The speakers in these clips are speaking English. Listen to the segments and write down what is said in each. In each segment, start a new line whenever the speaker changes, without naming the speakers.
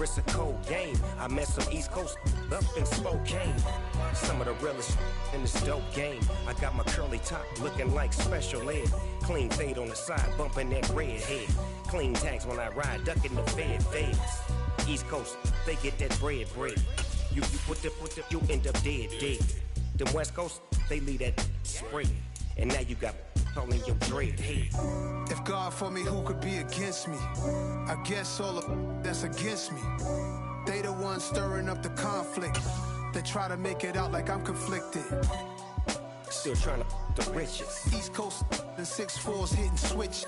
It's a cold game. I met some East Coast up in Spokane. Some of the realest in this dope game. I got my curly top looking like special ed. Clean fade on the side, bumping that red head. Clean tags when I ride, ducking the feds. East Coast, they get that bread. You put the, you end up dead. Them West Coast, they leave that spread. And now you got all in your dread head.
If God for me, who could be against me? I guess all of that's against me. They the ones stirring up the conflict. They try to make it out like I'm conflicted.
Still trying to the riches.
East Coast and 6'4's hitting switch.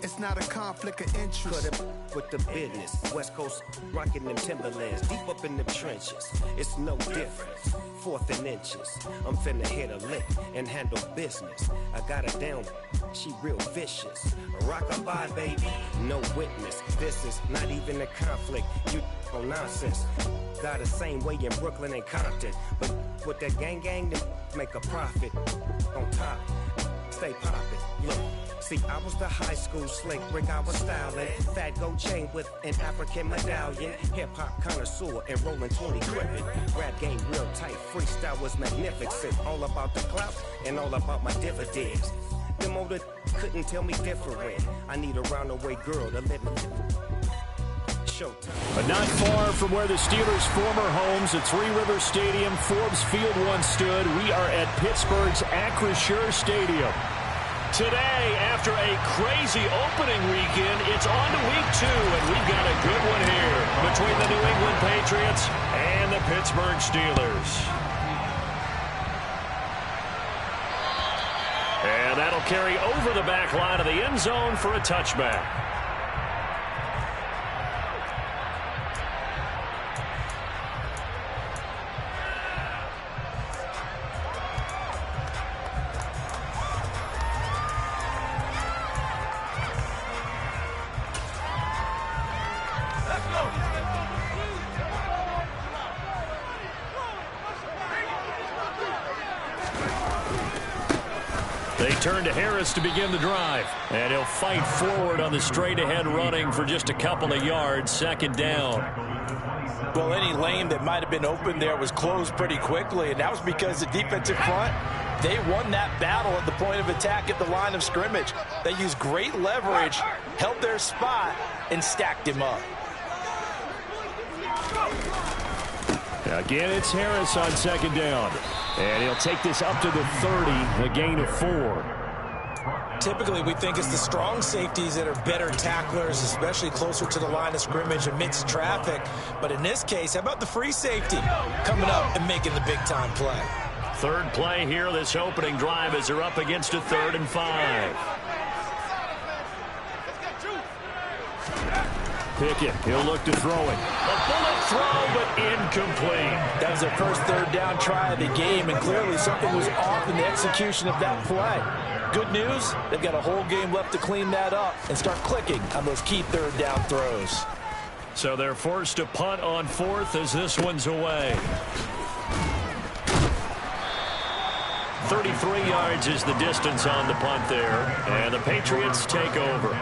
It's not a conflict of interest.
Cut up with the business. West Coast rocking them Timberlands deep up in the trenches. It's no difference. 4th and inches. I'm finna hit a lick and handle business. I got her down. She real vicious. Rock-a-bye, baby. No witness. This is not even a conflict. You on nonsense. Got the same way in Brooklyn and Compton. But with that gang, they make a profit. On top, stay poppin'. Look. See, I was the high school slick brick, I was styling. Fat gold chain with an African medallion. Hip-hop connoisseur and rolling 20 crippin'. Rap game real tight, freestyle was magnificent. All about the clout and all about my dividends. Them older couldn't tell me different. I need a round-away girl to live in. Showtime.
But not far from where the Steelers' former homes at Three Rivers Stadium, Forbes Field once stood, we are at Pittsburgh's Acrisure Stadium. Today, after a crazy opening weekend, it's on to week 2, and we've got a good one here between the New England Patriots and the Pittsburgh Steelers. And that'll carry over the back line of the end zone for a touchback. They turn to Harris to begin the drive. And he'll fight forward on the straight-ahead running for just a couple of yards. 2nd down.
Well, any lane that might have been open there was closed pretty quickly, and that was because the defensive front, they won that battle at the point of attack at the line of scrimmage. They used great leverage, held their spot, and stacked him up.
Again, it's Harris on 2nd down. And he'll take this up to the 30, a gain of 4.
Typically, we think it's the strong safeties that are better tacklers, especially closer to the line of scrimmage amidst traffic. But in this case, how about the free safety coming up and making the big-time play?
3rd play here, this opening drive, as they're up against a 3rd and 5. Pickett, he'll look to throw it. A bullet throw, but incomplete.
That was their first 3rd down try of the game, and clearly something was off in the execution of that play. Good news, they've got a whole game left to clean that up and start clicking on those key 3rd down throws.
So they're forced to punt on 4th as this one's away. 33 yards is the distance on the punt there, and the Patriots take over.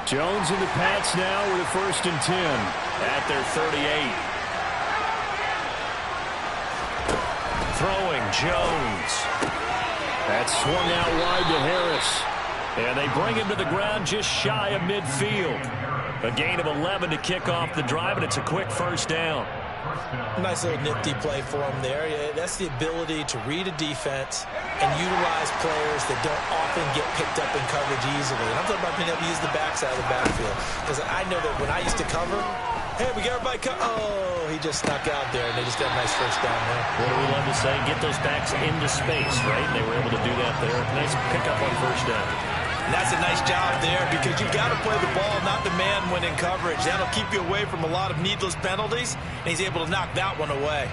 Jones and the Pats now with a 1st and 10 at their 38. Throwing Jones. That's swung out wide to Harris. And they bring him to the ground just shy of midfield. A gain of 11 to kick off the drive, and it's a quick 1st down.
Nice little nifty play for him there. Yeah, that's the ability to read a defense and utilize players that don't often get picked up in coverage easily. And I'm talking about being able to use the backside of the backfield. Because I know that when I used to cover, hey, we got everybody oh, he just snuck out there, and they just got a nice 1st down there.
What do we love to say? Get those backs into space, right? And they were able to do that there. Nice pickup on 1st down.
And that's a nice job there because you've got to play the ball, not the man when in coverage. That'll keep you away from a lot of needless penalties, and he's able to knock that one away.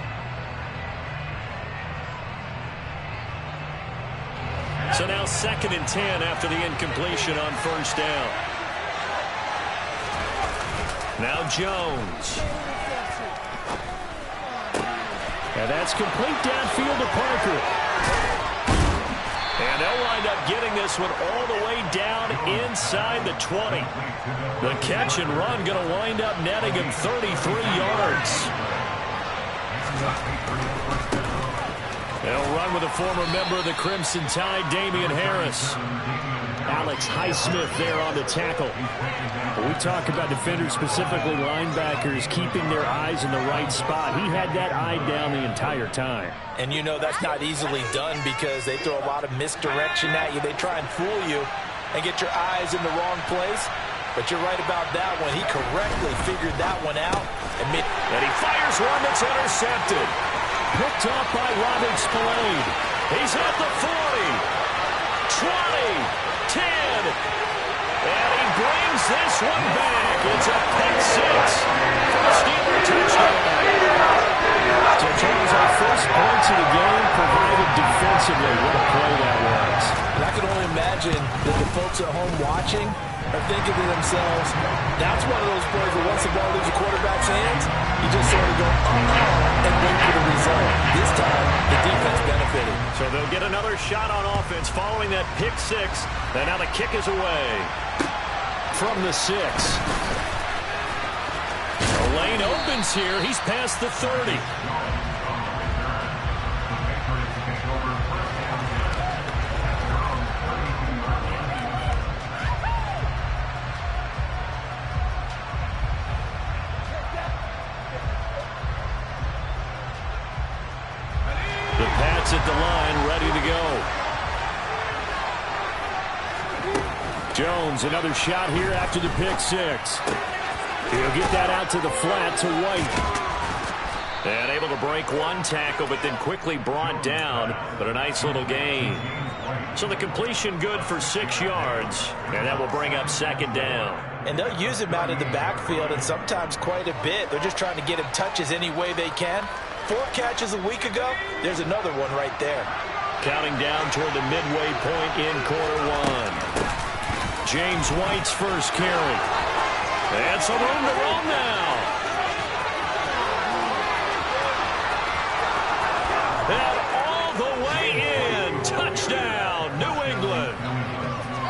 So now 2nd and 10 after the incompletion on 1st down. Now Jones. And that's complete downfield to Parker. And they'll wind up getting this one all the way down inside the 20. The catch and run going to wind up netting him 33 yards. They'll run with a former member of the Crimson Tide, Damian Harris. Alex Highsmith there on the tackle. When we talk about defenders, specifically linebackers, keeping their eyes in the right spot. He had that eye down the entire time.
And you know that's not easily done because they throw a lot of misdirection at you. They try and fool you and get your eyes in the wrong place. But you're right about that one. He correctly figured that one out. And
he fires one that's intercepted. Picked off by Robert Spillane. He's at the 40, 20, 10, and he brings this one back. It's a pick six for a Steeler touchdown. So Charles, our first points of the game provided defensively. What a play that was.
And I can only imagine that the folks at home watching are thinking to themselves, that's one of those plays where once the ball leaves the quarterback's hands, you just sort of go, and wait for the result. This time, the defense benefited.
So they'll get another shot on offense following that pick six. And now the kick is away from the 6. The lane opens here. He's past the 30. The Pats at the line, ready to go. Jones, another shot here after the pick six. He'll get that out to the flat to White. And able to break one tackle, but then quickly brought down. But a nice little gain. So the completion good for 6 yards. And that will bring up second down.
And they'll use him out of the backfield, and sometimes quite a bit. They're just trying to get him touches any way they can. 4 catches a week ago. There's another one right there.
Counting down toward the midway point in quarter one. James White's first carry. And some room to run now. And all the way in. Touchdown, New England.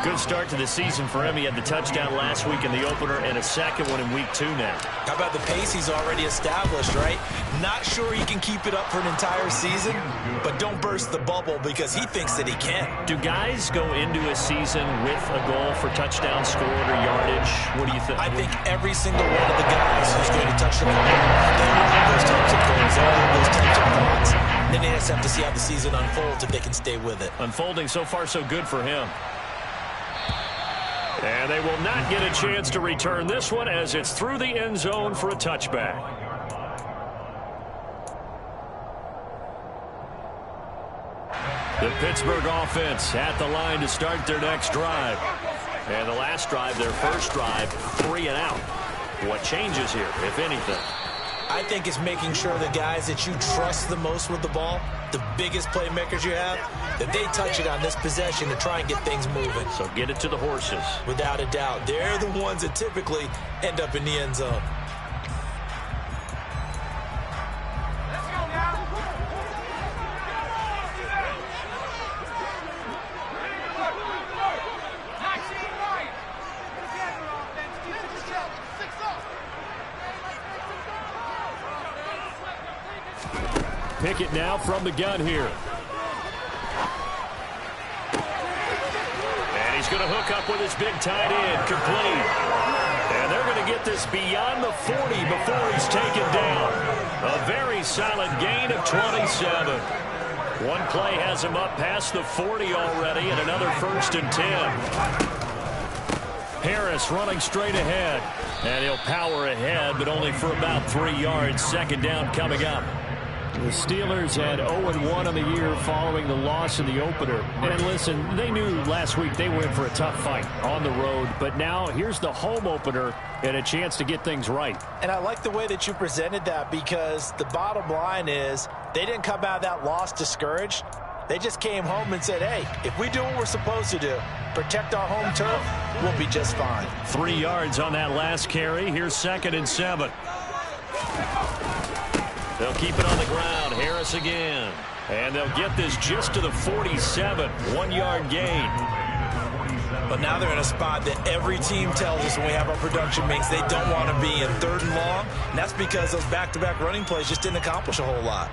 Good start to the season for him. He had the touchdown last week in the opener and a second one in week 2 now.
How about the pace he's already established, right? Not sure he can keep it up for an entire season, but don't burst the bubble because he thinks that he can.
Do guys go into a season with a goal for touchdown scored or yardage? What do you think?
I think every single one of the guys who's going to touch the ball, they all have those types of goals, they all have those types of thoughts. Then they just have to see how the season unfolds if they can stay with it.
Unfolding so far so good for him. And they will not get a chance to return this one as it's through the end zone for a touchback. The Pittsburgh offense at the line to start their next drive. And the last drive, their first drive, 3 and out. What changes here, if anything?
I think it's making sure the guys that you trust the most with the ball, the biggest playmakers you have, that they touch it on this possession to try and get things moving.
So get it to the horses.
Without a doubt. They're the ones that typically end up in the end zone.
Pickett now from the gun here. And he's going to hook up with his big tight end, complete. And they're going to get this beyond the 40 before he's taken down. A very solid gain of 27. One play has him up past the 40 already, and another 1st and 10. Harris running straight ahead. And he'll power ahead, but only for about 3 yards. Second down coming up. The Steelers had 0-1 on the year following the loss in the opener. And listen, they knew last week they were in for a tough fight on the road. But now here's the home opener and a chance to get things right.
And I like the way that you presented that because the bottom line is they didn't come out of that loss discouraged. They just came home and said, hey, if we do what we're supposed to do, protect our home turf, we'll be just fine.
3 yards on that last carry. Here's 2nd and 7. They'll keep it on the ground. Harris again. And they'll get this just to the 47. 1-yard gain.
But now they're in a spot that every team tells us when we have our production meetings they don't want to be in, 3rd and long. And that's because those back-to-back running plays just didn't accomplish a whole lot.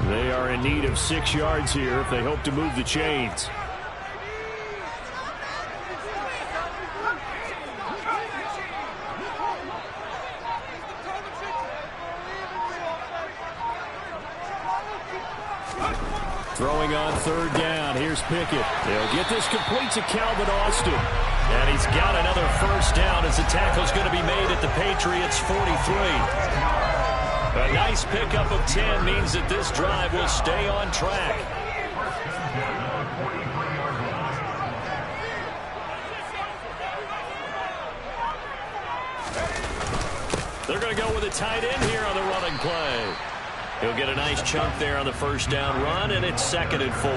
They are in need of 6 yards here if they hope to move the chains. Throwing on 3rd down. Here's Pickett. They'll get this complete to Calvin Austin. And he's got another 1st down as the tackle's going to be made at the Patriots' 43. A nice pickup of 10 means that this drive will stay on track. They're going to go with a tight end here on the running play. He'll get a nice chunk there on the 1st down run, and it's 2nd and 4.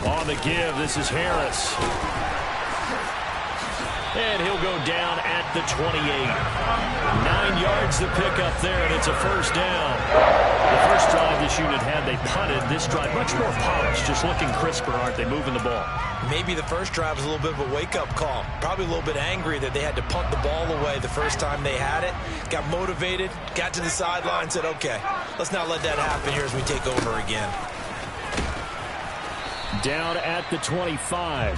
On the give, this is Harris. And he'll go down at the 28. 9 yards to pick up there, and it's a 1st down. The first drive this unit had, they punted. This drive, much more polished, just looking crisper, aren't they, moving the ball?
Maybe the first drive was a little bit of a wake-up call. Probably a little bit angry that they had to punt the ball away the first time they had it. Got motivated, got to the sideline, said, okay, let's not let that happen here as we take over again.
Down at the 25.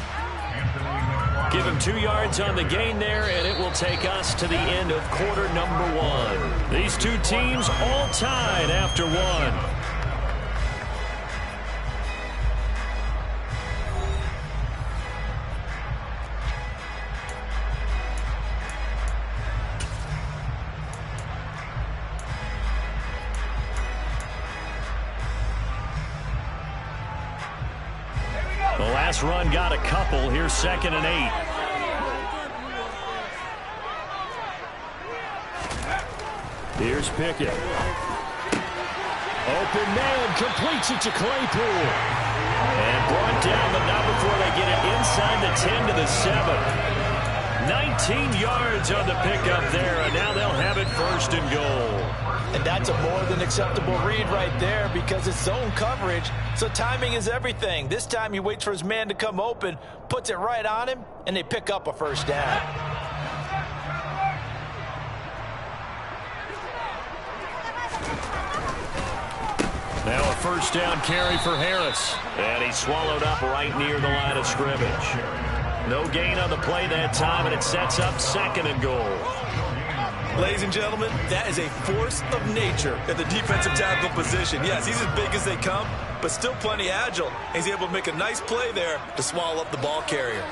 Give him 2 yards on the gain there, and it will take us to the end of quarter number 1. These two teams all tied after 1. The last run got a couple. Here's 2nd and 8. Here's Pickett. Open man, completes it to Claypool. And brought down, but not before they get it inside the 10 to the 7. 19 yards on the pickup there, and now they'll have it 1st and goal.
And that's a more than acceptable read right there because it's zone coverage, so timing is everything. This time he waits for his man to come open, puts it right on him, and they pick up a 1st down.
Now a 1st down carry for Harris. And he's swallowed up right near the line of scrimmage. No gain on the play that time, and it sets up 2nd and goal.
Ladies and gentlemen, that is a force of nature at the defensive tackle position. Yes, he's as big as they come, but still plenty agile. He's able to make a nice play there to swallow up the ball carrier.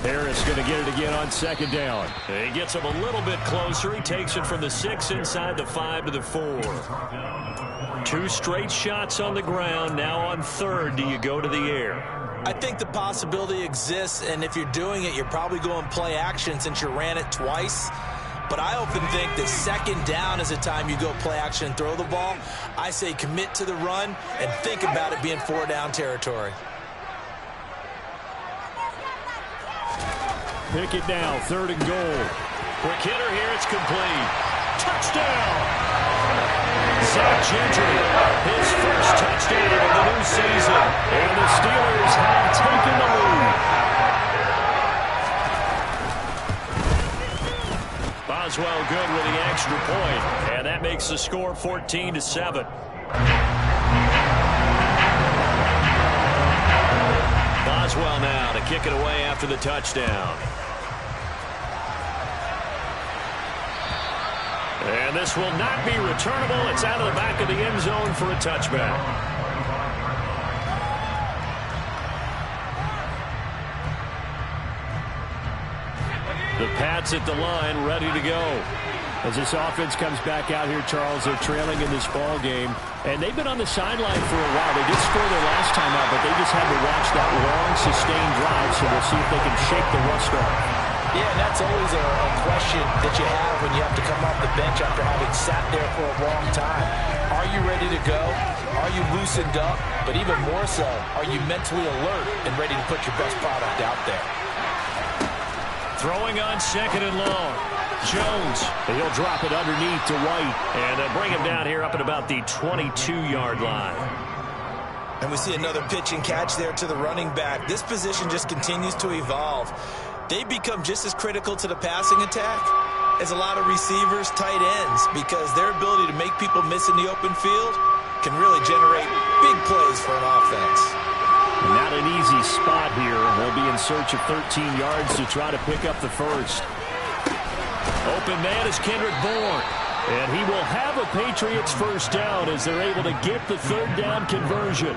Harris going to get it again on 2nd down. He gets him a little bit closer. He takes it from the 6 inside the 5 to the 4. 2 straight shots on the ground. Now on 3rd, do you go to the air?
I think the possibility exists, and if you're doing it, you're probably going play action since you ran it twice. But I often think that 2nd down is the time you go play action and throw the ball. I say commit to the run and think about it being 4 down territory.
Pickett now, 3rd and goal. Quick hitter here, it's complete. Touchdown! Zach Gentry, his first touchdown of the new season. And the Steelers have taken the lead. Boswell good with the extra point, and that makes the score 14-7. Boswell now to kick it away after the touchdown. And this will not be returnable. It's out of the back of the end zone for a touchback. The Pats at the line, ready to go. As this offense comes back out here, Charles, they're trailing in this ball game. And they've been on the sideline for a while. They did score their last time out, but they just had to watch that long, sustained drive, so we'll see if they can shake the rust off.
Yeah, and that's always a question that you have when you have to come off the bench after having sat there for a long time. Are you ready to go? Are you loosened up? But even more so, are you mentally alert and ready to put your best product out there?
Throwing on second and long. Jones, and he'll drop it underneath to White. And they'll bring him down here up at about the 22-yard line.
And we see another pitch and catch there to the running back. This position just continues to evolve. They become just as critical to the passing attack as a lot of receivers, tight ends, because their ability to make people miss in the open field can really generate big plays for an offense.
Not an easy spot here. They'll be in search of 13 yards to try to pick up the first. Open man is Kendrick Bourne. And he will have a Patriots first down as they're able to get the third down conversion.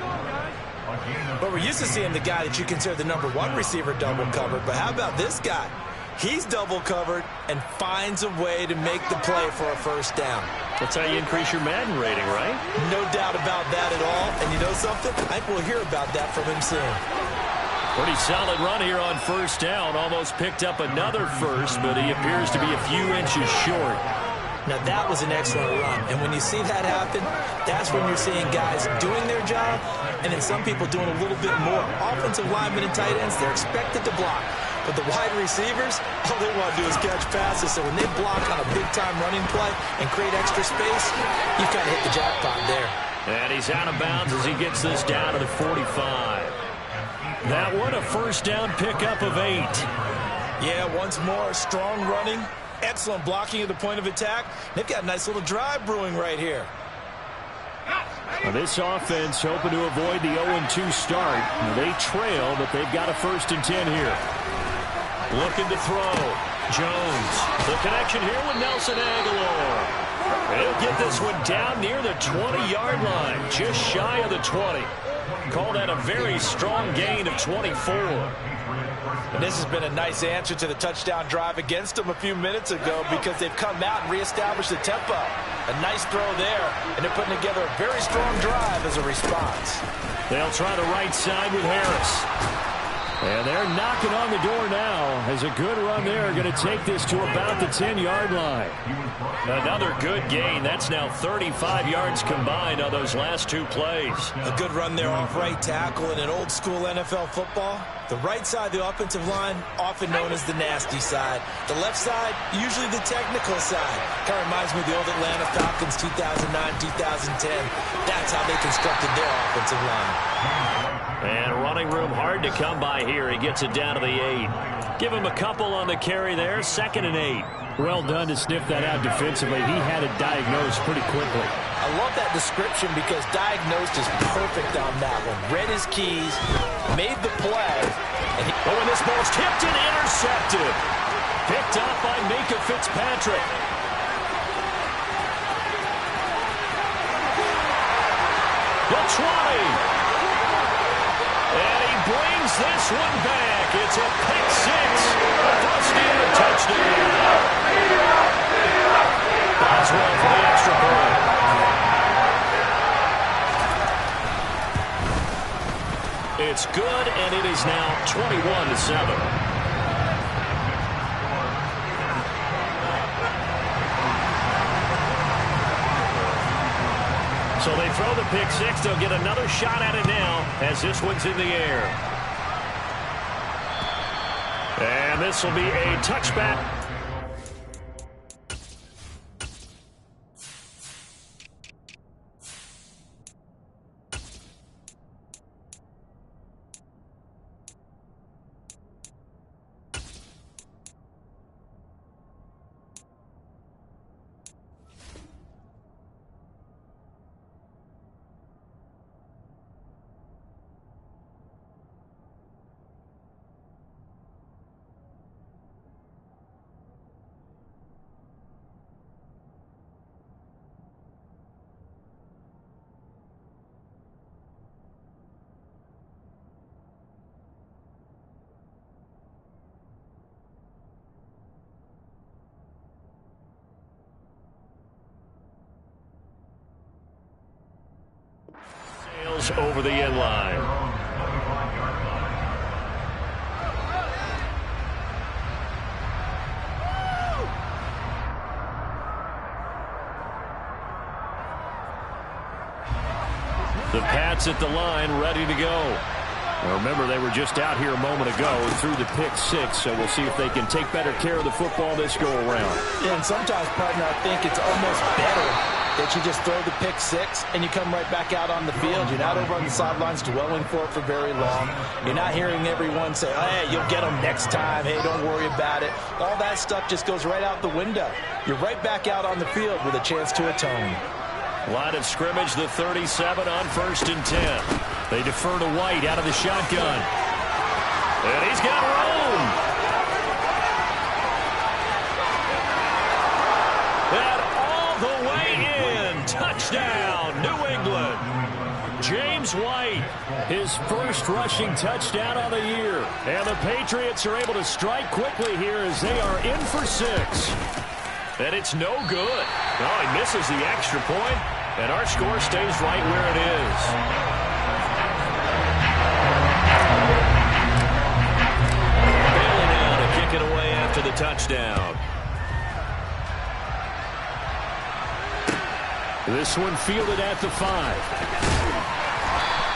But we're used to seeing the guy that you consider the number one receiver double covered. But how about this guy? He's double covered and finds a way to make the play for a first down.
That's how you increase your Madden rating, right?
No doubt about that at all. And you know something? I think we'll hear about that from him soon.
Pretty solid run here on first down. Almost picked up another first, but he appears to be a few inches short.
Now, that was an excellent run. And when you see that happen, that's when you're seeing guys doing their job and then some people doing a little bit more. Offensive linemen and tight ends, they're expected to block. But the wide receivers, all they want to do is catch passes. So when they block on a big-time running play and create extra space, you've kind of hit the jackpot there.
And he's out of bounds as he gets this down to the 45. That one a first down pickup of 8.
Yeah, once more, strong running, excellent blocking at the point of attack. They've got a nice little drive brewing right here.
Now this offense hoping to avoid the 0-2 start. Now they trail, but they've got a 1st and 10 here. Looking to throw. Jones. The connection here with Nelson Aguilar. He'll get this one down near the 20-yard line, just shy of the 20. Call that a very strong gain of 24.
And this has been a nice answer to the touchdown drive against them a few minutes ago because they've come out and reestablished the tempo. A nice throw there, and they're putting together a very strong drive as a response.
They'll try the right side with Harris. And they're knocking on the door now as a good run there. Going to take this to about the 10-yard line. Another good gain. That's now 35 yards combined on those last 2 plays.
A good run there off right tackle in an old-school NFL football. The right side of the offensive line, often known as the nasty side. The left side, usually the technical side. Kind of reminds me of the old Atlanta Falcons 2009-2010. That's how they constructed their offensive line.
And running room hard to come by here. He gets it down to the 8. Give him a couple on the carry there. 2nd and 8. Well done to sniff that out defensively. He had it diagnosed pretty quickly.
I love that description because diagnosed is perfect on that one. Read his keys, made the play.
And this ball's tipped and intercepted. Picked up by Minkah Fitzpatrick. The 20. And he brings this one back. It's a pick 6. First down and touchdown. Boswell for the extra point. It's good, and it is now 21-7. So they throw the pick 6. They'll get another shot at it now as this one's in the air. And this will be a touchback. yards over the end line. The Pats at the line, ready to go. Now remember, they were just out here a moment ago through the pick six, so we'll see if they can take better care of the football this go-around.
Yeah, and sometimes, partner, I think it's almost better that you just throw the pick six and you come right back out on the field. You're not over on the sidelines dwelling for it for very long. You're not hearing everyone say, oh, hey, you'll get them next time. Hey, don't worry about it. All that stuff just goes right out the window. You're right back out on the field with a chance to atone.
Line of scrimmage, the 37 on 1st and 10. They defer to White out of the shotgun. And he's got room. And all the way in. Touchdown, New England. James White, his first rushing touchdown on the year. And the Patriots are able to strike quickly here as they are in for 6. And it's no good. Oh, he misses the extra point, and our score stays right where it is. Bailey now to kick it away after the touchdown. This one fielded at the 5.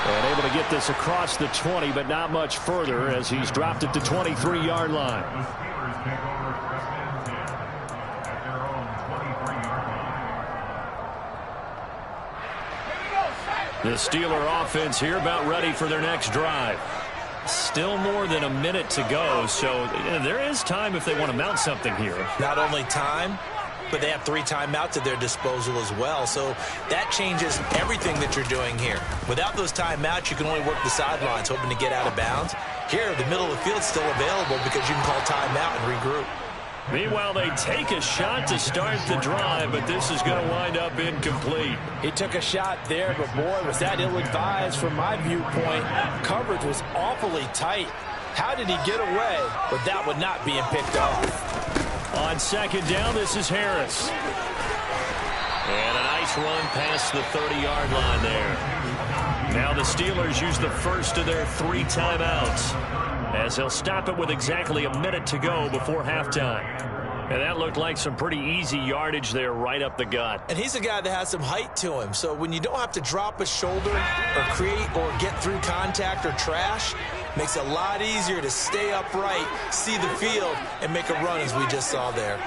And able to get this across the 20, but not much further as he's dropped at the 23-yard line. The Steeler offense here about ready for their next drive. Still more than a minute to go, so there is time if they want to mount something here.
Not only time, but they have 3 timeouts at their disposal as well, so that changes everything that you're doing here. Without those timeouts, you can only work the sidelines, hoping to get out of bounds. Here, the middle of the field's still available because you can call timeout and regroup.
Meanwhile, they take a shot to start the drive, but this is going to wind up incomplete.
He took a shot there, but boy, was that ill-advised from my viewpoint. Coverage was awfully tight. How did he get away with that one not being picked off?
On 2nd down, this is Harris. And a nice run past the 30-yard line there. Now the Steelers use the first of their 3 timeouts, as they'll stop it with exactly a minute to go before halftime. And that looked like some pretty easy yardage there right up the gut.
And he's a guy that has some height to him. So when you don't have to drop a shoulder or create or get through contact or trash, makes it a lot easier to stay upright, see the field, and make a run as we just saw there.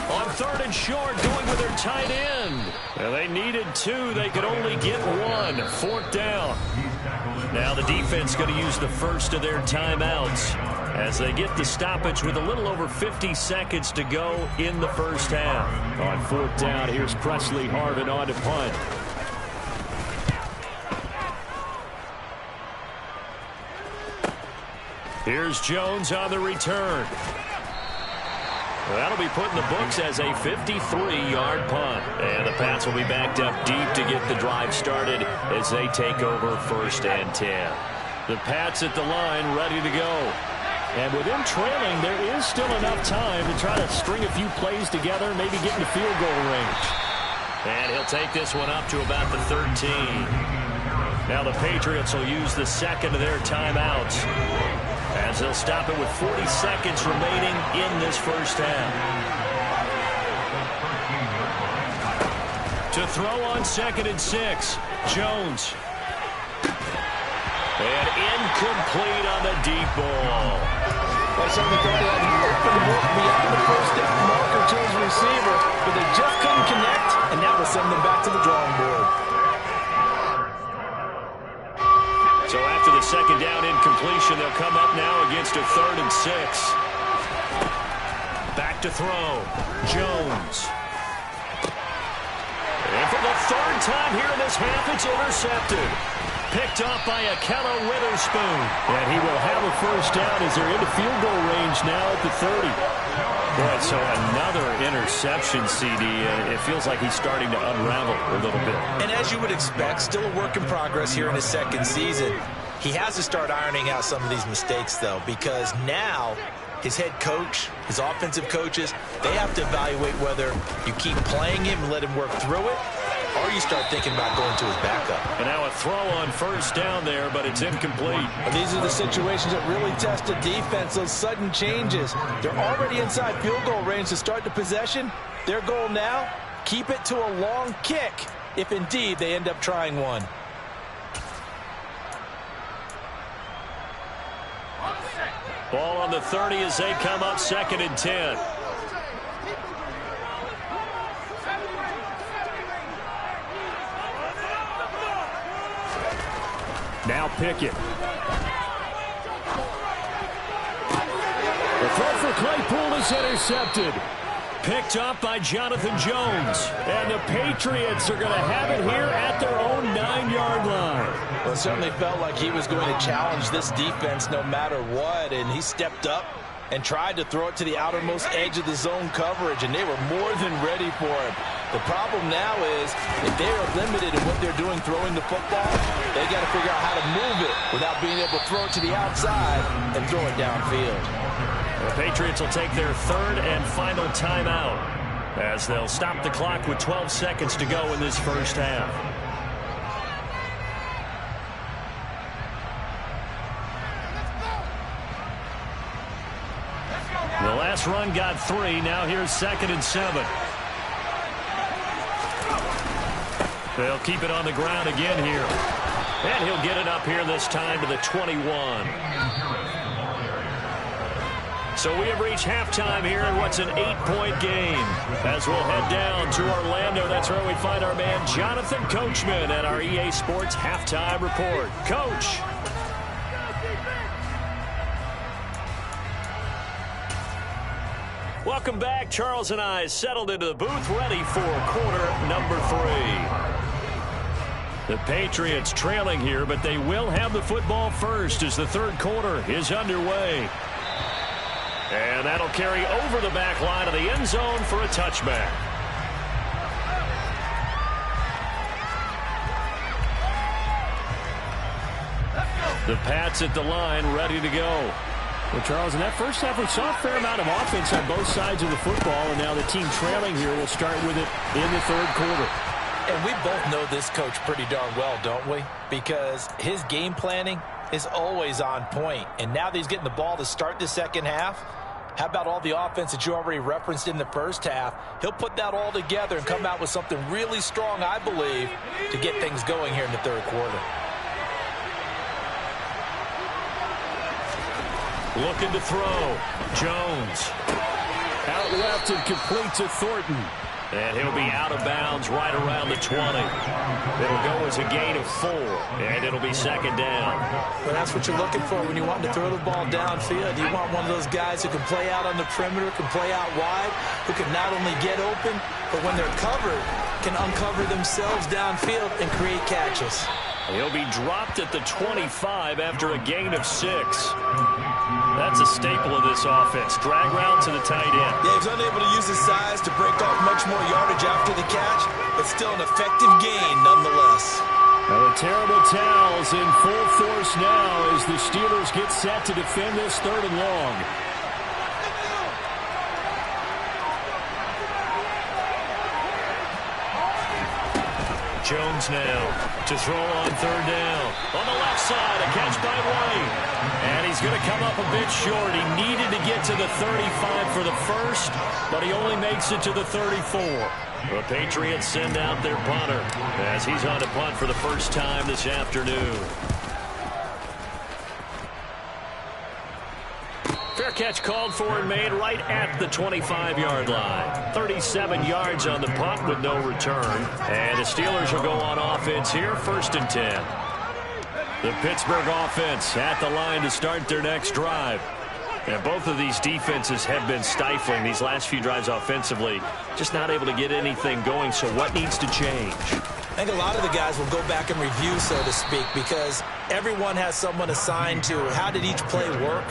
On 3rd and short, going with their tight end. Well, they needed 2. They could only get 1. 4th down. Now the defense going to use the first of their timeouts as they get the stoppage with a little over 50 seconds to go in the first half. On 4th down, here's Presley Harvin on to punt. Here's Jones on the return. That'll be put in the books as a 53-yard punt. And the Pats will be backed up deep to get the drive started as they take over 1st and 10. The Pats at the line ready to go. And with them trailing, there is still enough time to try to string a few plays together, maybe get in the field goal range. And he'll take this one up to about the 13. Now the Patriots will use the second of their timeouts, as they'll stop it with 40 seconds remaining in this first half. To throw on 2nd and 6, Jones. And incomplete on the deep ball.
Well, somebody thought he had an open look beyond the first down marker to his receiver, but they just couldn't connect, and that will send them back to the drawing board.
So after the 2nd down incompletion, they'll come up now against a 3rd and 6. Back to throw. Jones. And for the 3rd time here in this half, it's intercepted. Picked off by Akello Witherspoon. And he will have a first down as they're into field goal range now at the 30. Boy, so another interception, CD. It feels like he's starting to unravel a little bit. And
as you would expect, still a work in progress here in his 2nd season. He has to start ironing out some of these mistakes, though, because now his head coach, his offensive coaches, they have to evaluate whether you keep playing him and let him work through it, or you start thinking about going to his backup.
And now a throw on first down there, but it's incomplete.
And these are the situations that really test a defense, those sudden changes. They're already inside field goal range to start the possession. Their goal now, keep it to a long kick, if indeed they end up trying one.
Ball on the 30 as they come up 2nd and 10. Now Pickett. The throw for Claypool is intercepted. Picked up by Jonathan Jones. And the Patriots are going to have it here at their own 9-yard line.
Well, it certainly felt like he was going to challenge this defense no matter what, and he stepped up and tried to throw it to the outermost edge of the zone coverage, and they were more than ready for him. The problem now is if they are limited in what they're doing throwing the football, they got to figure out how to move it without being able to throw it to the outside and throw it downfield.
The Patriots will take their 3rd and final timeout as they'll stop the clock with 12 seconds to go in this first half. The last run got 3. Now here's 2nd and 7. They'll keep it on the ground again here. And he'll get it up here this time to the 21. So we have reached halftime here in what's an 8-point game. As we'll head down to Orlando, that's where we find our man Jonathan Coachman at our EA Sports Halftime Report. Coach. Welcome back. Charles and I settled into the booth, ready for quarter number 3. The Patriots trailing here, but they will have the football first as the 3rd quarter is underway. And that'll carry over the back line of the end zone for a touchback. The Pats at the line, ready to go. Well, Charles, in that first half, we saw a fair amount of offense on both sides of the football, and now the team trailing here will start with it in the 3rd quarter.
And we both know this coach pretty darn well, don't we? Because his game planning is always on point. And now that he's getting the ball to start the second half, how about all the offense that you already referenced in the first half? He'll put that all together and come out with something really strong, I believe, to get things going here in the 3rd quarter.
Looking to throw. Jones. Out left and complete to Thornton. And he'll be out of bounds right around the 20. It'll go as a gain of 4, and it'll be 2nd down.
Well, that's what you're looking for when you want to throw the ball downfield. You want one of those guys who can play out on the perimeter, can play out wide, who can not only get open, but when they're covered, can uncover themselves downfield and create catches.
He'll be dropped at the 25 after a gain of 6. That's a staple of this offense. Drag route to the tight end.
Yeah, he's unable to use his size to break off much more yardage after the catch, but still an effective gain nonetheless.
Now the terrible towels in full force now as the Steelers get set to defend this 3rd and long. Jones now to throw on 3rd down. On the left side, a catch by White. And he's going to come up a bit short. He needed to get to the 35 for the first, but he only makes it to the 34. The Patriots send out their punter as he's on to punt for the first time this afternoon. Fair catch called for and made right at the 25-yard line. 37 yards on the punt with no return. And the Steelers will go on offense here, 1st and 10. The Pittsburgh offense at the line to start their next drive. And both of these defenses have been stifling these last few drives offensively. Just not able to get anything going, so what needs to change?
I think a lot of the guys will go back and review, so to speak, because everyone has someone assigned to how did each play work.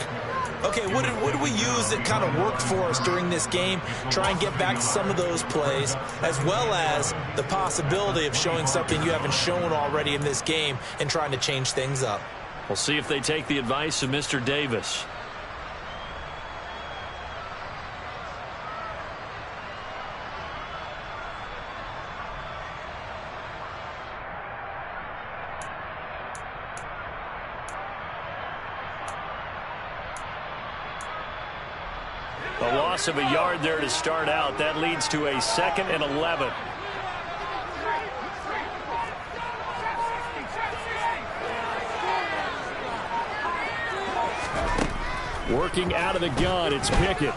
Okay, what did we use that kind of worked for us during this game? Try and get back to some of those plays, as well as the possibility of showing something you haven't shown already in this game and trying to change things up.
We'll see if they take the advice of Mr. Davis. A loss of a yard there to start out. That leads to a 2nd and 11. Working out of the gun, it's Pickett.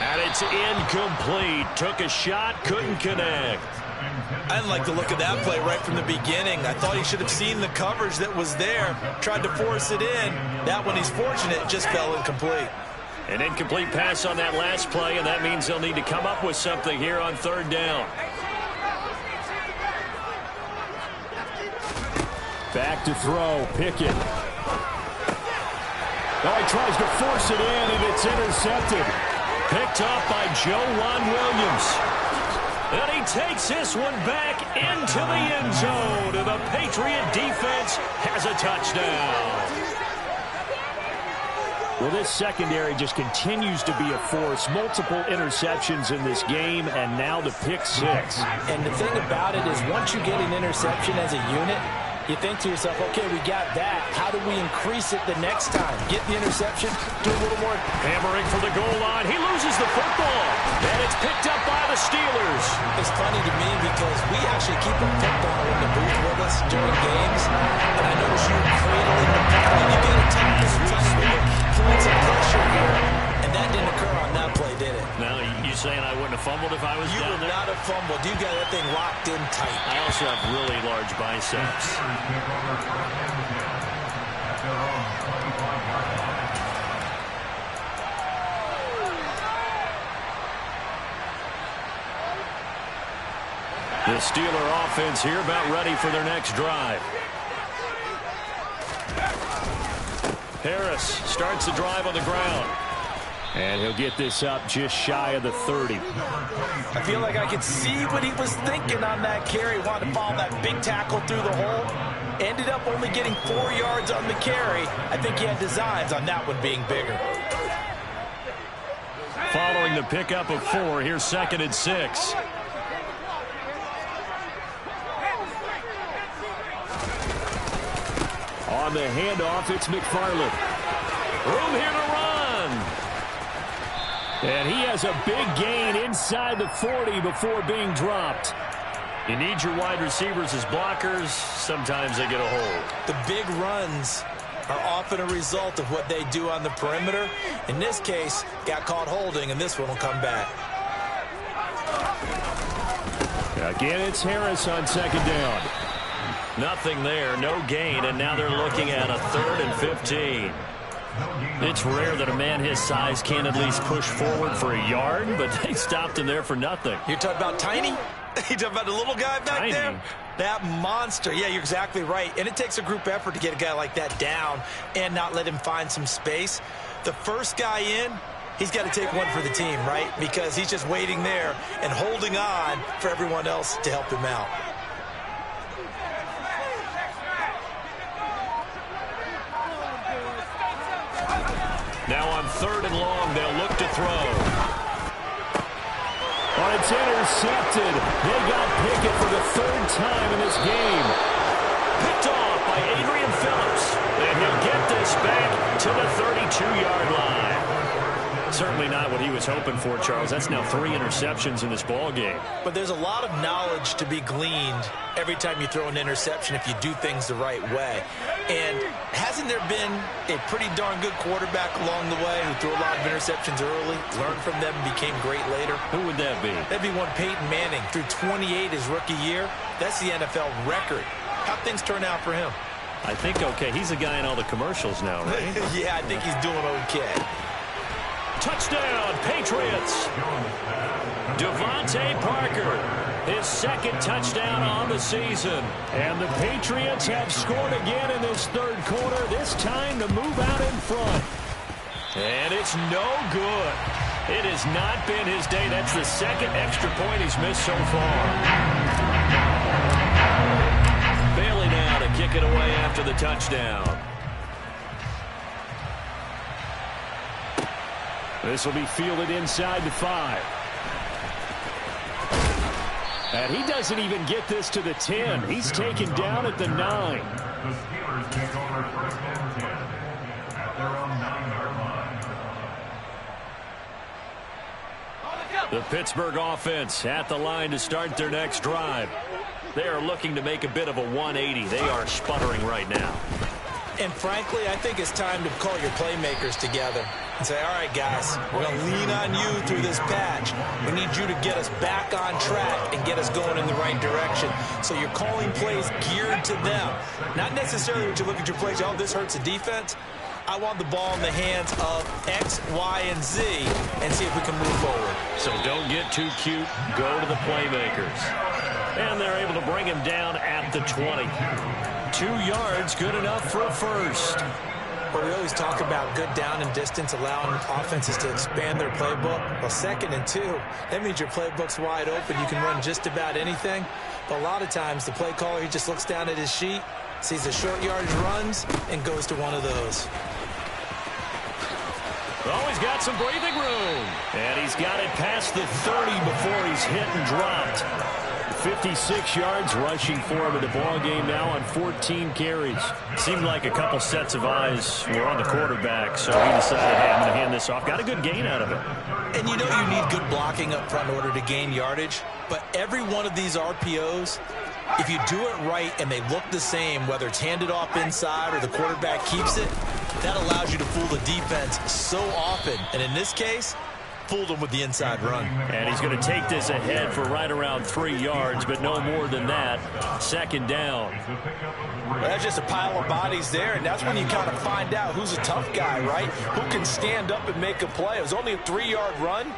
And it's incomplete. Took a shot, couldn't connect.
I didn't like the look of that play right from the beginning. I thought he should have seen the coverage that was there, tried to force it in. That one, he's fortunate, just fell incomplete.
An incomplete pass on that last play, and that means they'll need to come up with something here on 3rd down. Back to throw, Pickett. Oh, he tries to force it in, and it's intercepted. Picked off by Juwan Williams. And he takes this one back into the end zone. And the Patriot defense has a touchdown. Well, this secondary just continues to be a force. Multiple interceptions in this game, and now the pick 6.
And the thing about it is once you get an interception as a unit, you think to yourself, okay, we got that. How do we increase it the next time? Get the interception, do a little more.
Hammering for the goal line. He loses the football. And it's picked up by the Steelers.
It's funny to me because we actually keep a football in the booth with us during games. And I notice you cradling the ball. You get a time pulling some pressure here. And that didn't occur on that play, did it?
Now, you saying I wouldn't have fumbled if I was
you
down there?
You would not have fumbled. You got that thing locked in tight.
I also have really large biceps. The Steeler offense here about ready for their next drive. Harris starts the drive on the ground. And he'll get this up just shy of the 30.
I feel like I could see what he was thinking on that carry. Wanted to follow that big tackle through the hole. Ended up only getting 4 yards on the carry. I think he had designs on that one being bigger.
Following the pickup of 4, here's 2nd and 6. On the handoff, it's McFarland. Room here to run. And he has a big gain inside the 40 before being dropped. You need your wide receivers as blockers. Sometimes they get a hold.
The big runs are often a result of what they do on the perimeter. In this case, got caught holding, and this one will come back.
Again, it's Harris on 2nd down. Nothing there, no gain, and now they're looking at a 3rd and 15. It's rare that a man his size can't at least push forward for a yard, but they stopped him there for nothing.
You're talking about Tiny? You're talking about the little guy back there? That monster. Yeah, you're exactly right. And it takes a group effort to get a guy like that down and not let him find some space. The first guy in, he's got to take one for the team, right? Because he's just waiting there and holding on for everyone else to help him out.
Now on 3rd and long, they'll look to throw. Oh, it's intercepted. They got Pickett for the 3rd time in this game. Picked off by Adrian Phillips. And he'll get this back to the 32-yard line. Certainly not what he was hoping for, Charles. That's now 3 interceptions in this ball game.
But there's a lot of knowledge to be gleaned every time you throw an interception if you do things the right way. And hasn't there been a pretty darn good quarterback along the way who threw a lot of interceptions early, learned from them, and became great later?
Who would that be?
That'd be one Peyton Manning. Threw 28 his rookie year. That's the NFL record. How'd things turn out for him?
I think okay. He's a guy in all the commercials now, right?
Yeah, I think he's doing okay.
Touchdown, Patriots. Devontae Parker, his 2nd touchdown on the season. And the Patriots have scored again in this 3rd quarter, this time to move out in front. And it's no good. It has not been his day. That's the 2nd extra point he's missed so far. Bailey now to kick it away after the touchdown. This will be fielded inside the 5. And he doesn't even get this to the 10. He's taken down at the 9.
The Steelers take over 1st and 10 at their own 9-yard line.
The Pittsburgh offense at the line to start their next drive. They are looking to make a bit of a 180. They are sputtering right now.
And frankly, I think it's time to call your playmakers together and say, all right, guys, we're going to lean on you through this patch. We need you to get us back on track and get us going in the right direction. So you're calling plays geared to them. Not necessarily when you look at your plays, oh, this hurts the defense. I want the ball in the hands of X, Y, and Z and see if we can move forward.
So don't get too cute. Go to the playmakers. And they're able to bring him down at the 20. 2 yards, good enough for a first.
Well, we always talk about good down and distance, allowing offenses to expand their playbook. Well, 2nd and 2, that means your playbook's wide open. You can run just about anything. But a lot of times, the play caller, he just looks down at his sheet, sees the short yardage runs, and goes to one of those.
Oh, he's got some breathing room. And he's got it past the 30 before he's hit and dropped. 56 yards rushing for him in the ball game now on 14 carries. Seemed like a couple sets of eyes were on the quarterback, so he decided, hey, I'm going to hand this off. Got a good gain out of it.
And you know you need good blocking up front in order to gain yardage, but every one of these RPOs, if you do it right and they look the same, whether it's handed off inside or the quarterback keeps it, that allows you to fool the defense so often. And in this case, fooled him with the inside run.
And he's going to take this ahead for right around 3 yards, but no more than that. 2nd down.
Well, that's just a pile of bodies there, and that's when you kind of find out who's a tough guy, right? Who can stand up and make a play. It was only a 3-yard run,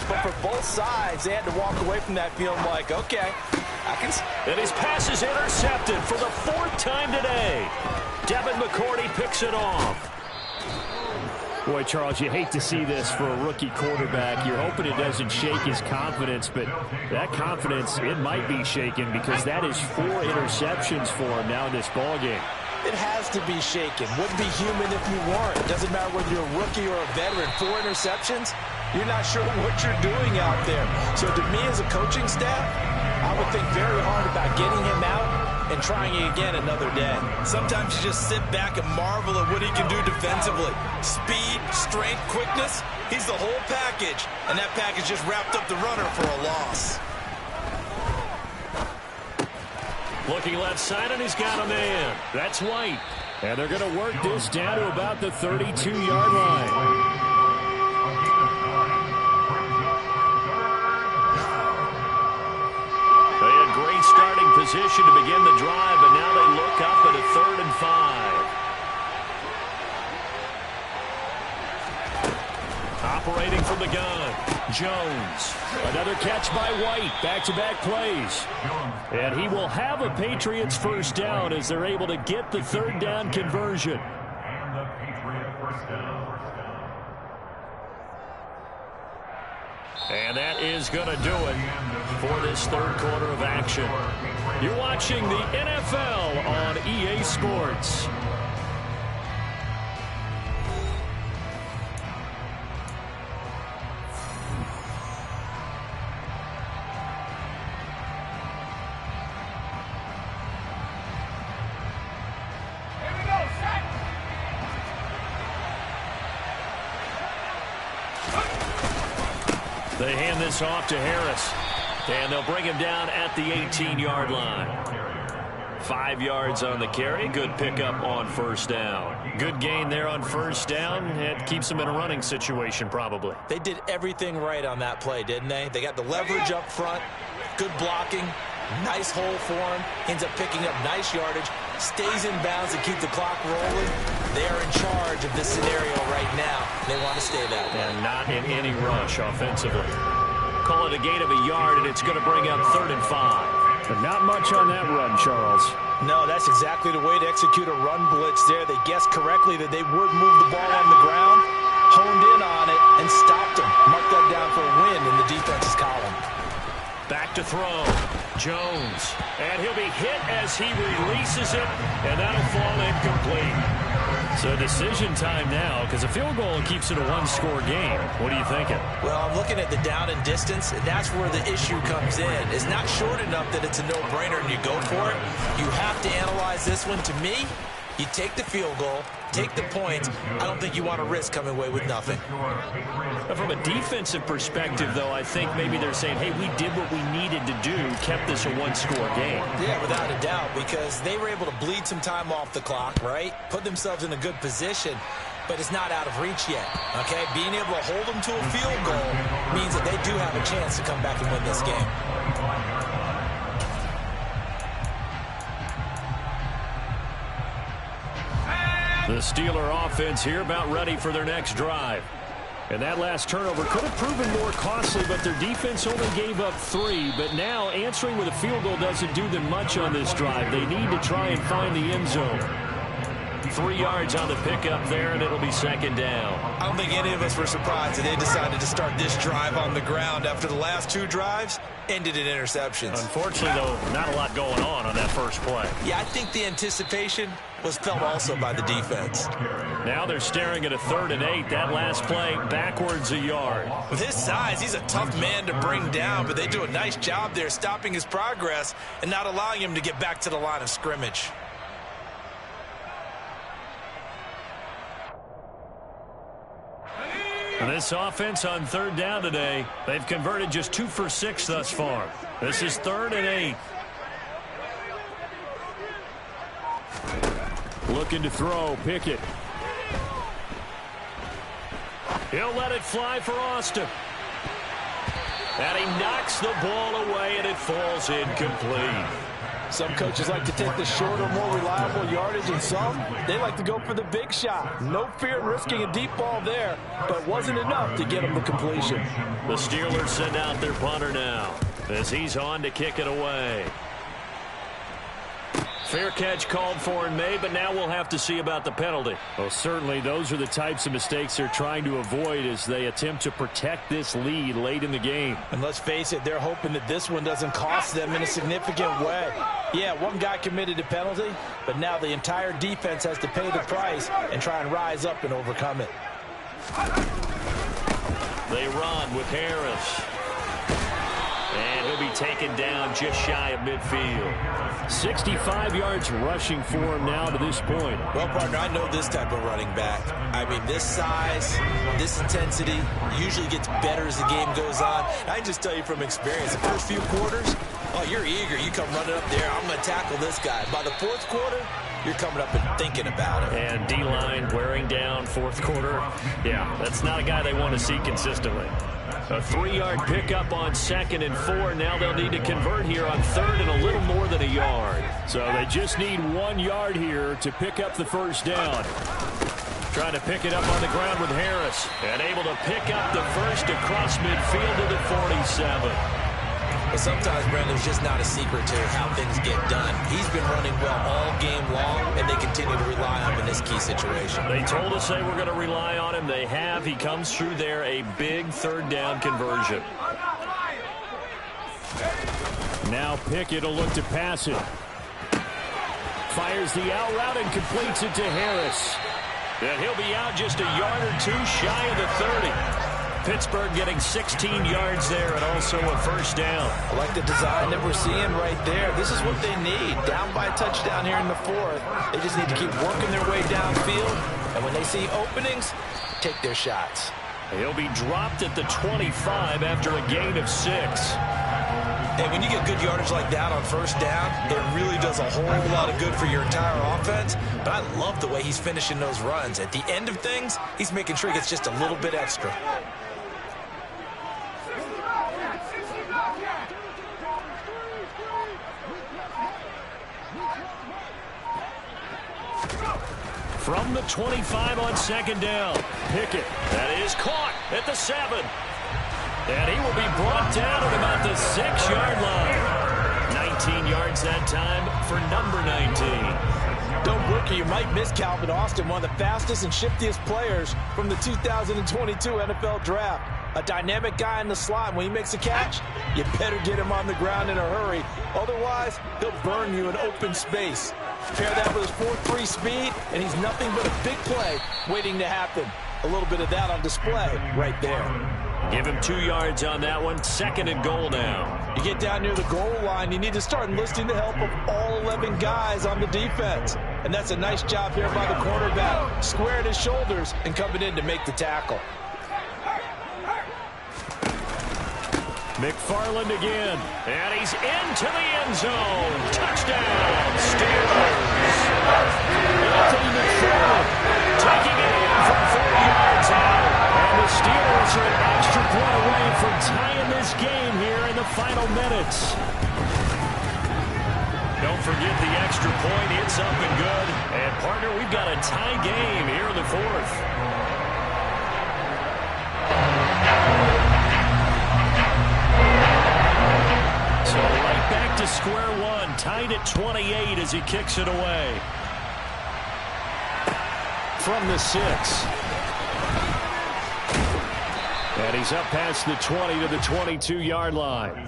but for both sides, they had to walk away from that feeling like, okay, I can...
And his pass is intercepted for the 4th time today. Devin McCourty picks it off. Boy, Charles, you hate to see this for a rookie quarterback. You're hoping it doesn't shake his confidence, but that confidence, it might be shaken because that is 4 interceptions for him now in this ballgame.
It has to be shaken. Wouldn't be human if you weren't. It doesn't matter whether you're a rookie or a veteran. 4 interceptions, you're not sure what you're doing out there. So to me as a coaching staff, I would think very hard about getting him out and trying it again another day. Sometimes you just sit back and marvel at what he can do defensively. Speed, strength, quickness, he's the whole package. And that package just wrapped up the runner for a loss.
Looking left side, and he's got a man. That's White. And they're going to work this down to about the 32-yard line. Great starting position to begin the drive, but now they look up at a 3rd and 5. Operating from the gun, Jones. Another catch by White. Back-to-back plays. And he will have a Patriots first down as they're able to get the 3rd down conversion. And that is going to do it for this 3rd quarter of action. You're watching the NFL on EA Sports. They hand this off to Harris, and they'll bring him down at the 18-yard line. 5 yards on the carry. Good pickup on 1st down. Good gain there on 1st down. It keeps them in a running situation probably.
They did everything right on that play, didn't they? They got the leverage up front, good blocking, nice hole for him, ends up picking up nice yardage, stays in bounds to keep the clock rolling. They are in charge of this scenario right now. They want to stay that way.
And not in any rush offensively. Call it a gain of a yard, and it's going to bring up 3rd and 5. But not much on that run, Charles.
No, that's exactly the way to execute a run blitz there. They guessed correctly that they would move the ball on the ground, honed in on it, and stopped him. Marked that down for a win in the defense's column.
Back to throw. Jones. And he'll be hit as he releases it, and that'll fall incomplete. So decision time now, because a field goal keeps it a 1-score game. What are you thinking?
Well, I'm looking at the down and distance, and that's where the issue comes in. It's not short enough that it's a no-brainer and you go for it. You have to analyze this one. To me, You take the field goal, take the points. I don't think you want to risk coming away with nothing.
From a defensive perspective, though, I think maybe they're saying, hey, we did what we needed to do, kept this a one-score game.
Yeah, without a doubt, because they were able to bleed some time off the clock, right? Put themselves in a good position, but it's not out of reach yet, okay? Being able to hold them to a field goal means that they do have a chance to come back and win this game.
The Steeler offense here about ready for their next drive. And that last turnover could have proven more costly, but their defense only gave up 3. But now answering with a field goal doesn't do them much on this drive. They need to try and find the end zone. 3 yards on the pickup there, and it'll be second down.
I don't think any of us were surprised that they decided to start this drive on the ground after the last 2 drives ended in interceptions.
Unfortunately, though, not a lot going on that first play.
Yeah, I think the anticipation was felt also by the defense.
Now they're staring at a 3rd and 8. That last play, backwards a yard.
With his size, he's a tough man to bring down, but they do a nice job there stopping his progress and not allowing him to get back to the line of scrimmage.
And this offense on 3rd down today, they've converted just 2 for 6 thus far. This is 3rd and 8. Looking to throw, Pickett. He'll let it fly for Austin. And he knocks the ball away, and it falls incomplete.
Some coaches like to take the shorter, more reliable yardage, and some, they like to go for the big shot. No fear in risking a deep ball there, but wasn't enough to get him to completion.
The Steelers send out their punter now as he's on to kick it away. Fair catch called for and made, but now we'll have to see about the penalty. Well, certainly those are the types of mistakes they're trying to avoid as they attempt to protect this lead late in the game.
And let's face it, they're hoping that this one doesn't cost them in a significant way. Yeah, one guy committed a penalty, but now the entire defense has to pay the price and try and rise up and overcome it.
They run with Harris. And he'll be taken down just shy of midfield. 65 yards rushing for him now to this point.
Well, partner, I know this type of running back. I mean, this size, this intensity usually gets better as the game goes on. I can just tell you from experience, the first few quarters, oh, you're eager. You come running up there. I'm going to tackle this guy. By the 4th quarter, you're coming up and thinking about it.
And D-line wearing down 4th quarter. Yeah, that's not a guy they want to see consistently. A 3-yard pickup on 2nd and 4. Now they'll need to convert here on 3rd and a little more than a yard. So they just need 1 yard here to pick up the first down. Trying to pick it up on the ground with Harris. And able to pick up the first across midfield to the 47.
But sometimes, Brandon, there's just not a secret to how things get done. He's been running well all game long, and they continue to rely on him in this key situation.
They told us they were going to rely on him. They have. He comes through there, a big 3rd down conversion. Now Pickett will look to pass it. Fires the out route and completes it to Harris. And he'll be out just a yard or 2 shy of the 30. Pittsburgh getting 16 yards there and also a first down.
I like the design that we're seeing right there. This is what they need. Down by a touchdown here in the 4th. They just need to keep working their way downfield. And when they see openings, take their shots.
He'll be dropped at the 25 after a gain of 6.
And when you get good yardage like that on first down, it really does a whole lot of good for your entire offense. But I love the way he's finishing those runs. At the end of things, he's making sure he gets just a little bit extra.
From the 25 on 2nd down. Pickett, that is caught at the 7. And he will be brought down at about the 6-yard line. 19 yards that time for number 19.
Don't rookie, you might miss Calvin Austin, one of the fastest and shiftiest players from the 2022 NFL Draft. A dynamic guy in the slot. When he makes a catch, you better get him on the ground in a hurry. Otherwise, he'll burn you in open space. Pair that with his 4.3 speed, and he's nothing but a big play waiting to happen. A little bit of that on display right there.
Give him 2 yards on that one. 2nd and goal now.
You get down near the goal line, you need to start enlisting the help of all 11 guys on the defense. And that's a nice job here by the cornerback, squaring his shoulders and coming in to make the tackle.
McFarland again, and he's into the end zone. Touchdown, Steelers. Anthony McFarland taking it in from 4 yards out. And the Steelers are an extra point away from tying this game here in the final minutes. Don't forget the extra point. It's up and good. And, partner, we've got a tie game here in the fourth. So right back to square one. Tied at 28 as he kicks it away. From the 6. And he's up past the 20 to the 22-yard line.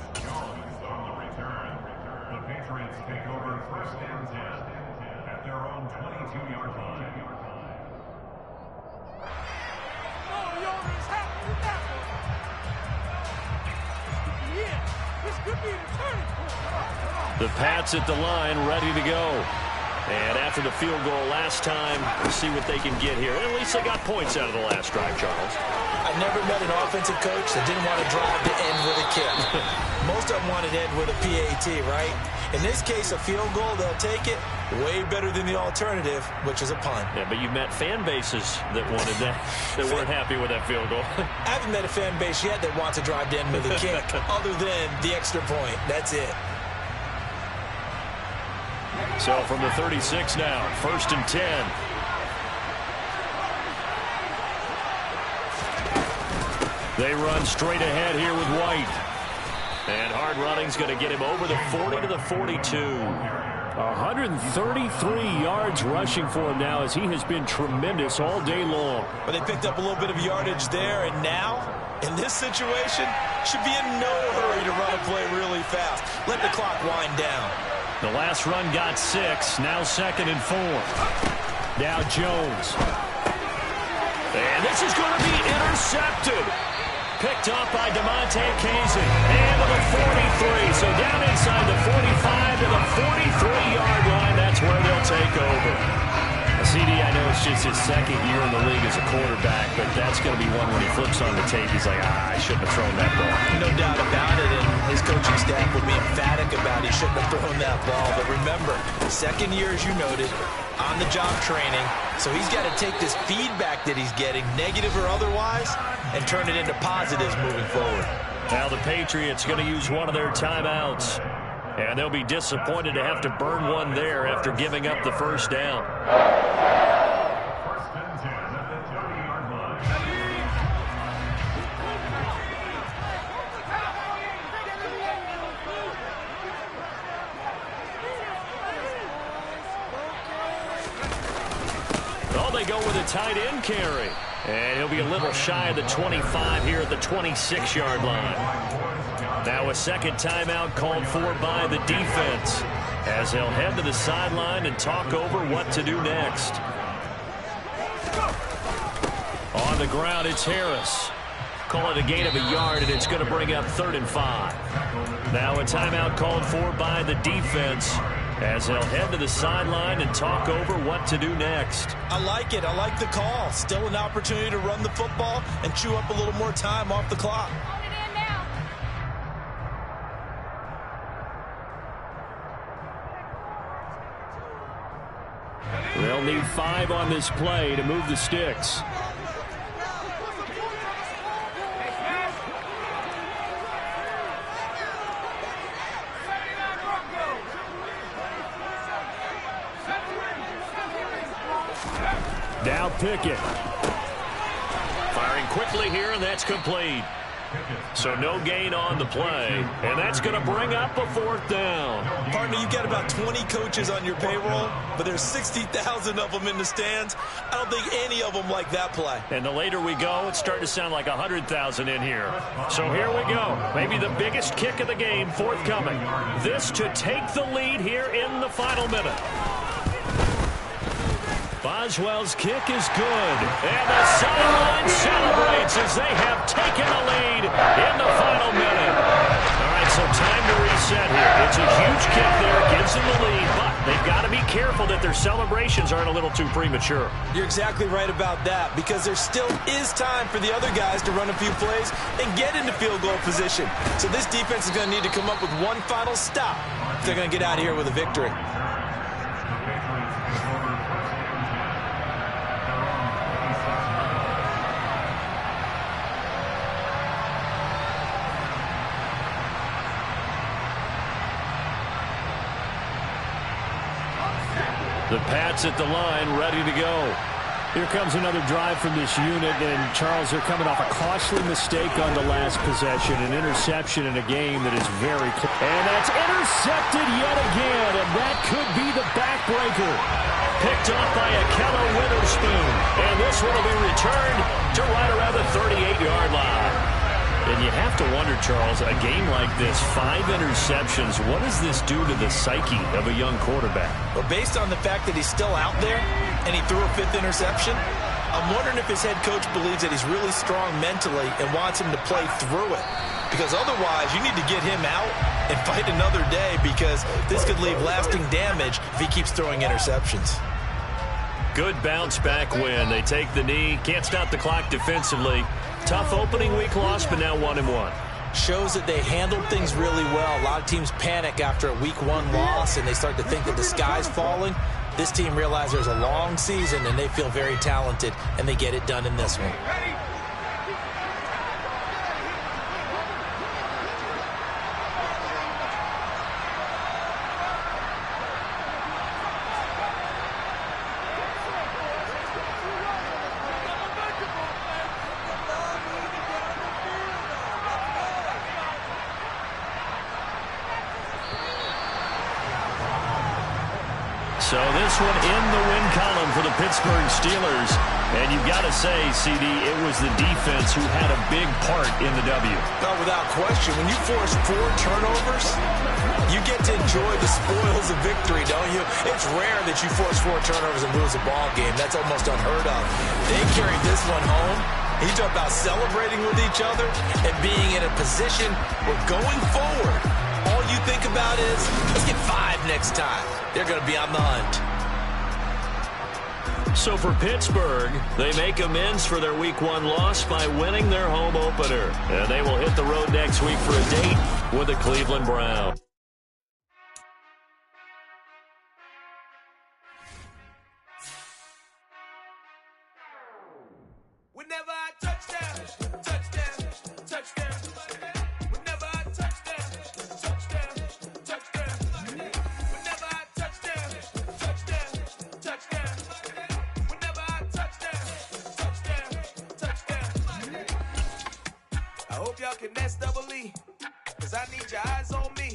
The Pats at the line, ready to go. And after the field goal last time, we'll see what they can get here. At least they got points out of the last drive, Charles.
I never met an offensive coach that didn't want to drive to end with a kick. Most of them wanted to end with a PAT, right? In this case, a field goal, they'll take it. Way better than the alternative, which is a punt.
Yeah, but you've met fan bases that wanted that, that weren't happy with that field goal.
I haven't met a fan base yet that wants to drive to end with a kick, other than the extra point. That's it.
So from the 36 now, 1st and 10. They run straight ahead here with White. And hard running's going to get him over the 40 to the 42. 133 yards rushing for him now as he has been tremendous all day long.
But they picked up a little bit of yardage there, and now, in this situation, should be in no hurry to run a play really fast. Let the clock wind down.
The last run got 6, now 2nd and 4. Now Jones. And this is going to be intercepted. Picked up by DeMonte Casey. And to the 43. So down inside the 45 to the 43-yard line. That's where they'll take over. CD, I know it's just his 2nd year in the league as a quarterback, but that's going to be one when he flips on the tape. He's like, I shouldn't have thrown that ball.
No doubt about it, and his coaching staff will be emphatic about he shouldn't have thrown that ball. But remember, 2nd year, as you noted, on-the-job training. So he's got to take this feedback that he's getting, negative or otherwise, and turn it into positives moving forward.
Now the Patriots going to use one of their timeouts. And they'll be disappointed to have to burn one there after giving up the first down. Oh, they go with a tight end carry. And he'll be a little shy of the 25 here at the 26-yard line. Now a second timeout called for by the defense as they'll head to the sideline and talk over what to do next. On the ground, it's Harris. Call it a gain of a yard, and it's going to bring up 3rd and 5. Now a timeout called for by the defense as they'll head to the sideline and talk over what to do next.
I like it. I like the call. Still an opportunity to run the football and chew up a little more time off the clock.
They'll need 5 on this play to move the sticks. Now Pickett. Firing quickly here, and that's complete. So no gain on the play, and that's going to bring up a 4th down.
Partner, you've got about 20 coaches on your payroll, but there's 60,000 of them in the stands. I don't think any of them like that play.
And the later we go, it's starting to sound like 100,000 in here. So here we go. Maybe the biggest kick of the game forthcoming. This to take the lead here in the final minute. Boswell's kick is good. And the sideline celebrates as they have taken the lead in the final minute. All right, so time to reset here. It's a huge kick there. Gives Steelers in the lead, but they've got to be careful that their celebrations aren't a little too premature.
You're exactly right about that, because there still is time for the other guys to run a few plays and get into field goal position. So this defense is going to need to come up with one final stop if they're going to get out of here with a victory.
The Pats at the line, ready to go.
Here comes another drive from this unit, and Charles, they're coming off a costly mistake on the last possession, an interception in a game that is very close. And that's intercepted yet again, and that could be the backbreaker.
Picked off by Akello Witherspoon, and this one will be returned to right around the 38-yard line. And you have to wonder, Charles, a game like this, 5 interceptions, what does this do to the psyche of a young quarterback?
Well, based on the fact that he's still out there and he threw a 5th interception, I'm wondering if his head coach believes that he's really strong mentally and wants him to play through it. Because otherwise, you need to get him out and fight another day, because this could leave lasting damage if he keeps throwing interceptions.
Good bounce-back win. They take the knee, can't stop the clock defensively. Tough opening week loss, but now 1-1.
Shows that they handled things really well. A lot of teams panic after a week 1 loss, and they start to think that the sky's falling. This team realizes there's a long season, and they feel very talented, and they get it done in this one.
So this one in the win column for the Pittsburgh Steelers. And you've got to say, CD, it was the defense who had a big part in the W.
No, without question. When you force 4 turnovers, you get to enjoy the spoils of victory, don't you? It's rare that you force 4 turnovers and lose a ball game. That's almost unheard of. They carried this one home. He talked about celebrating with each other and being in a position where going forward, all you think about is, let's get 5 next time. They're going to be on the hunt.
So for Pittsburgh, they make amends for their Week 1 loss by winning their home opener. And they will hit the road next week for a date with the Cleveland Browns.
Whenever I touchdown, touchdown, touchdown. Whenever I touchdown, touchdown, touchdown. Whenever I touchdown, touchdown, touchdown. Whenever I touchdown, touchdown. I hope y'all can nest double E, 'cause I need your eyes on me.